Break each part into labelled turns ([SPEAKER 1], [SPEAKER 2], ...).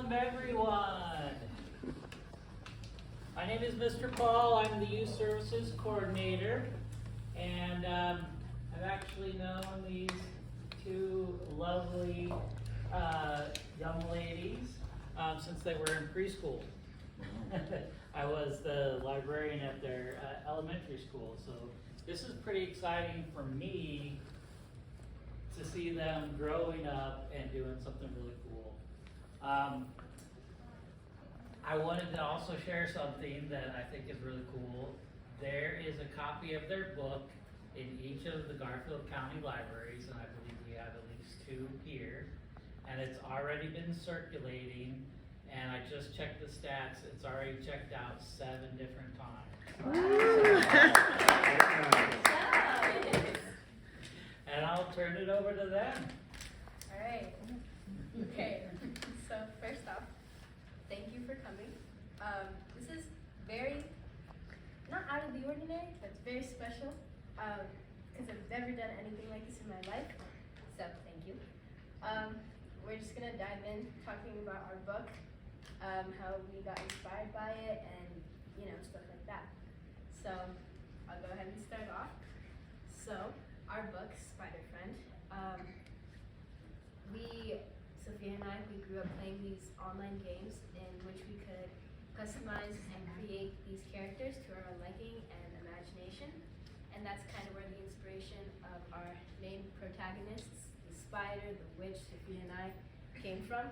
[SPEAKER 1] Welcome everyone. My name is Mr. Paul. I'm the Youth Services Coordinator, and I've actually known these two lovely young ladies since they were in preschool. I was the librarian at their elementary school, so this is pretty exciting for me to see them growing up and doing something really cool. I wanted to also share something that I think is really cool. There is a copy of their book in each of the Garfield County libraries, and I believe we have at least 2 here. And it's already been circulating, and I just checked the stats. It's already checked out 7 different times. And I'll turn it over to them.
[SPEAKER 2] All right. Okay. So first off, thank you for coming. This is very, not out of the ordinary, but it's very special because I've never done anything like this in my life. So thank you. We're just gonna dive in talking about our book, how we got inspired by it, and stuff like that. So I'll go ahead and start off. So our book, Spider Friend. Sophia and I, we grew up playing these online games in which we could customize and create these characters to our own liking and imagination. And that's kind of where the inspiration of our main protagonists, the spider, the witch, Sophia and I, came from,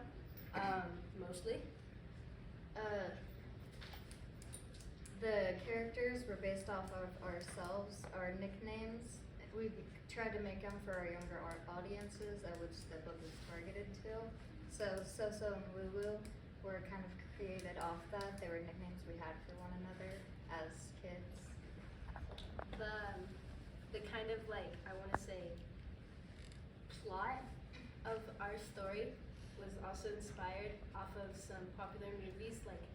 [SPEAKER 2] mostly.
[SPEAKER 3] The characters were based off of ourselves, our nicknames. We tried to make them for our younger audiences, which the book is targeted to. So and Woo were kind of created off that. They were nicknames we had for one another as kids.
[SPEAKER 2] The kind of I want to say, plot of our story was also inspired off of some popular movies like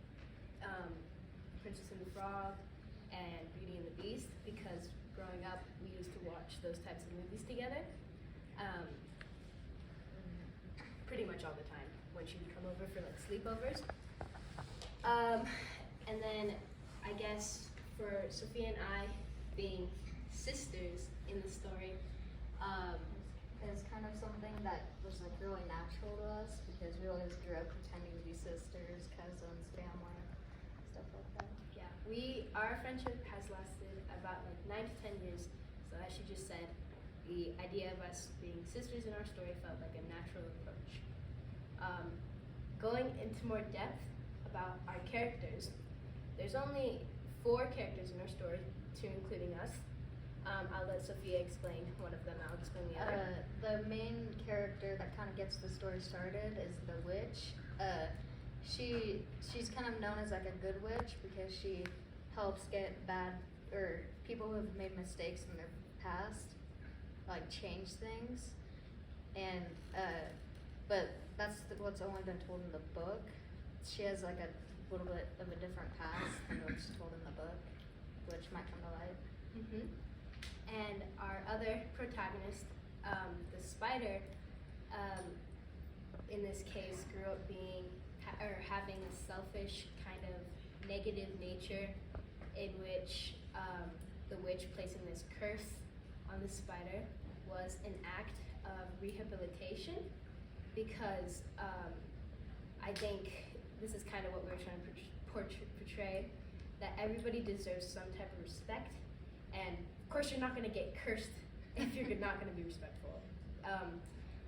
[SPEAKER 2] Princess and the Frog and Beauty and the Beast, because growing up we used to watch those types of movies together pretty much all the time when she would come over for sleepovers. And then I guess for Sophia and I being sisters in the story,
[SPEAKER 3] It was kind of something that was really natural to us because we always grew up pretending to be sisters, cousins, family, stuff like that.
[SPEAKER 2] yeah, our friendship has lasted about 9 to 10 years. So as she just said, the idea of us being sisters in our story felt like a natural approach. Going into more depth about our characters, there's only 4 characters in our story, 2 including us. I'll let Sophia explain one of them, I'll explain the other.
[SPEAKER 3] The main character that kind of gets the story started is the witch. She's kind of known as a good witch because she helps get people who have made mistakes in their past, change things. And but that's what's only been told in the book. She has a little bit of a different past than what's told in the book, which might come to light.
[SPEAKER 2] Mm-hmm. And our other protagonist, the spider, in this case, grew up having a selfish kind of negative nature, in which the witch placing this curse on the spider was an act of rehabilitation, because I think this is kind of what we're trying to portray, that everybody deserves some type of respect, and of course you're not going to get cursed if you're not going to be respectful.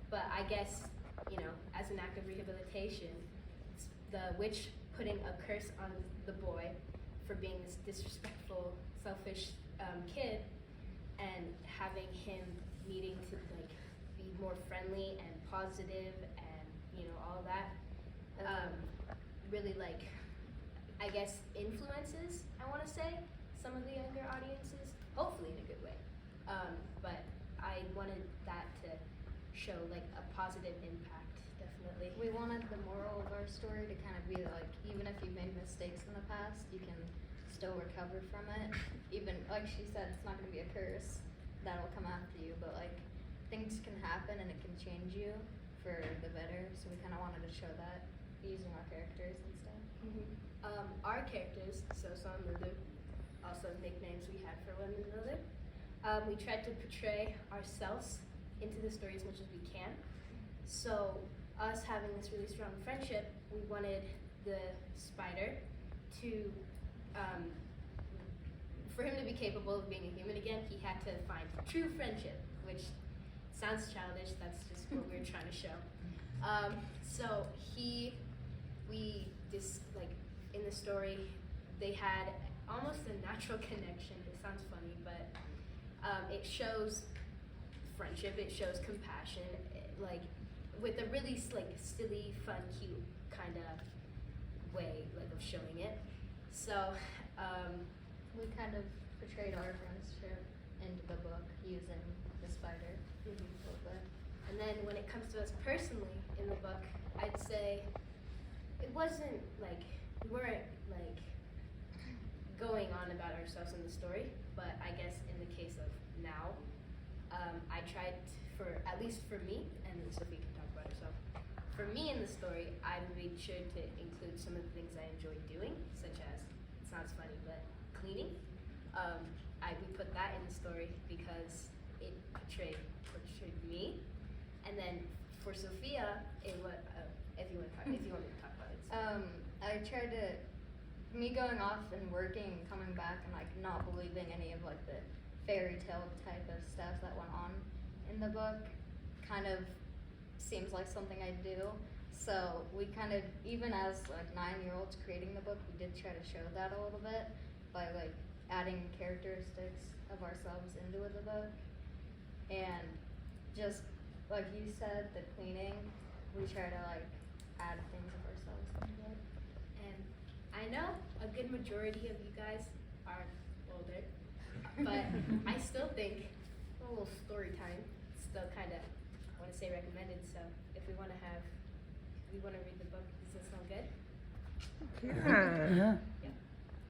[SPEAKER 2] But I guess, as an act of rehabilitation, it's the witch putting a curse on the boy for being this disrespectful, selfish kid, and having him needing to be more friendly and positive and all that. Really I guess influences, I want to say, some of the younger audiences, hopefully in a good way. But I wanted that to show a positive impact, definitely.
[SPEAKER 3] We wanted the moral of our story to kind of be even if you made mistakes in the past, you can still recover from it. Even like she said, it's not going to be a curse that'll come after you, but things can happen and it can change you for the better. So we kind of wanted to show that, using our characters and stuff.
[SPEAKER 2] Our characters, Sosa and Lulu, also nicknames we had for one another. We tried to portray ourselves into the story as much as we can. So, us having this really strong friendship, we wanted the spider to, for him to be capable of being a human again, he had to find true friendship, which sounds childish. That's just what we were trying to show. So in the story, they had almost a natural connection. It sounds funny, but it shows friendship. It shows compassion, like with a really silly, fun, cute kind of way, of showing it. So
[SPEAKER 3] We kind of portrayed our friendship into the book using the spider a little bit.
[SPEAKER 2] And then when it comes to us personally in the book, I'd say it wasn't we weren't going on about ourselves in the story, but I guess in the case of now, I tried at least for me, and then Sophie can talk about herself. For me in the story, I made sure to include some of the things I enjoyed doing, such as, it sounds funny, but cleaning. We put that in the story because it portrayed me. And then for Sophia, it was, if you want me to talk about it.
[SPEAKER 3] I tried to, me going off and working, coming back and not believing any of the fairy tale type of stuff that went on in the book kind of seems like something I do. So we kind of, even as 9-year-olds creating the book, we did try to show that a little bit by adding characteristics of ourselves into the book. And just like you said, the cleaning, we try to add things of ourselves into it.
[SPEAKER 2] And I know a good majority of you guys are older, but I still think a little story time still kind of, I want to say recommended. So if we want to read the book, does this sound good?
[SPEAKER 4] Yeah.